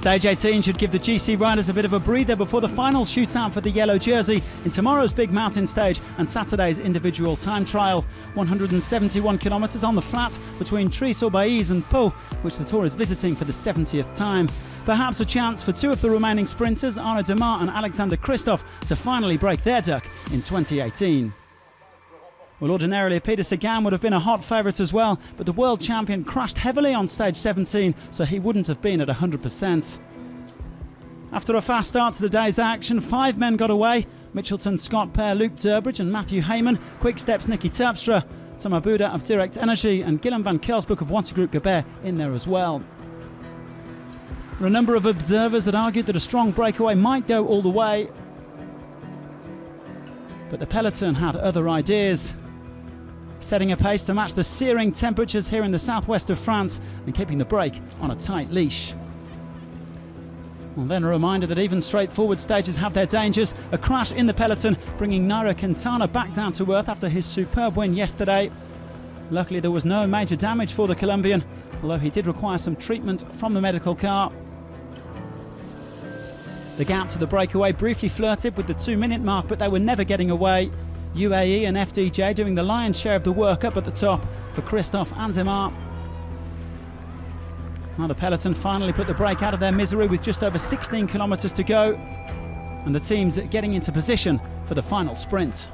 Stage 18 should give the GC riders a bit of a breather before the final shootout for the yellow jersey in tomorrow's big mountain stage and Saturday's individual time trial. 171 kilometres on the flat between Tri-sur-Baïse and Pau, which the Tour is visiting for the 70th time. Perhaps a chance for two of the remaining sprinters, Arnaud Demare and Alexander Kristoff, to finally break their duck in 2018. Well, ordinarily Peter Sagan would have been a hot favourite as well, but the world champion crashed heavily on stage 17, so he wouldn't have been at 100%. After a fast start to the day's action, 5 men got away. Mitchelton Scott pair Luke Durbridge and Matthew Heyman, Quick-Step's Nicky Terpstra, Thomas Bouda of Direct Energy and Guillaume van Kelsbroek of Wanty Group in there as well. There are a number of observers that argued that a strong breakaway might go all the way, but the peloton had other ideas, setting a pace to match the searing temperatures here in the southwest of France and keeping the break on a tight leash. Well, then a reminder that even straightforward stages have their dangers. A crash in the peloton bringing Nairo Quintana back down to earth after his superb win yesterday. Luckily there was no major damage for the Colombian, although he did require some treatment from the medical car. The gap to the breakaway briefly flirted with the 2-minute mark, but they were never getting away. UAE and FDJ doing the lion's share of the work up at the top for Kristoff and Demare. Now the peloton finally put the brake out of their misery with just over 16 kilometres to go, and the team's getting into position for the final sprint.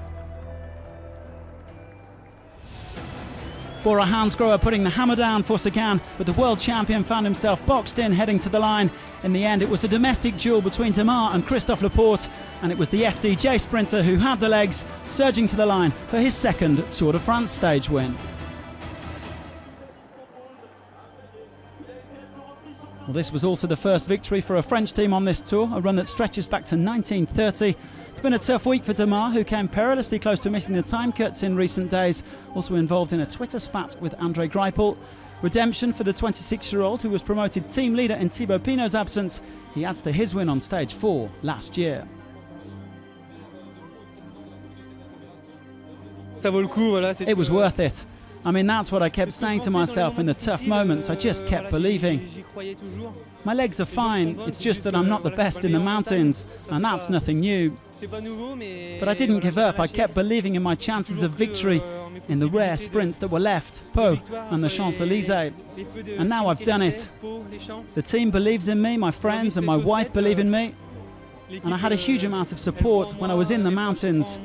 Bora Hansgrohe putting the hammer down for Sagan, but the world champion found himself boxed in heading to the line. In the end, it was a domestic duel between Demare and Christophe Laporte, and it was the FDJ sprinter who had the legs, surging to the line for his second Tour de France stage win. Well, this was also the first victory for a French team on this tour, a run that stretches back to 1930. It's been a tough week for Demare, who came perilously close to missing the time cuts in recent days, also involved in a Twitter spat with Andre Greipel. Redemption for the 26-year-old, who was promoted team leader in Thibaut Pinot's absence. He adds to his win on stage 4 last year. It was worth it. I mean, that's what I kept saying to myself in the tough moments. I just kept believing. My legs are fine, it's just that I'm not the best in the mountains, and that's nothing new. But I didn't give up. I kept believing in my chances of victory in the rare sprints that were left, Pau and the Champs-Élysées. And now I've done it. The team believes in me, my friends and my wife believe in me. And I had a huge amount of support when I was in the mountains.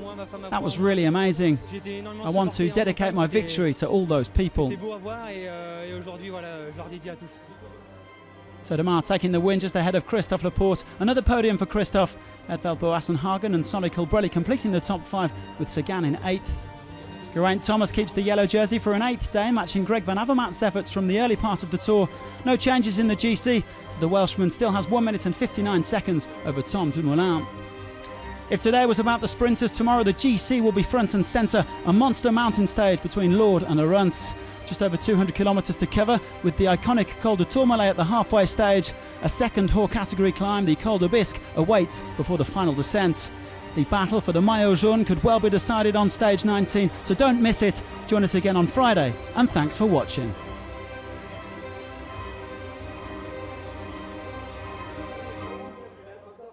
That was really amazing. I want to dedicate my victory to all those people. So Demare taking the win just ahead of Christophe Laporte. Another podium for Christophe. Edvald Boasson Hagen and Sonny Colbrelli completing the top 5 with Sagan in 8th. Geraint Thomas keeps the yellow jersey for an 8th day, matching Greg van Avermaet's efforts from the early part of the tour. No changes in the GC, so the Welshman still has 1 minute and 59 seconds over Tom Dumoulin. If today was about the sprinters, tomorrow the GC will be front and centre, a monster mountain stage between Lourdes and Arunce. Just over 200 kilometres to cover, with the iconic Col de Tourmalet at the halfway stage. A second Haut category climb, the Col de Bisque, awaits before the final descent. The battle for the Maillot Jaune could well be decided on stage 19, so don't miss it. Join us again on Friday, and thanks for watching.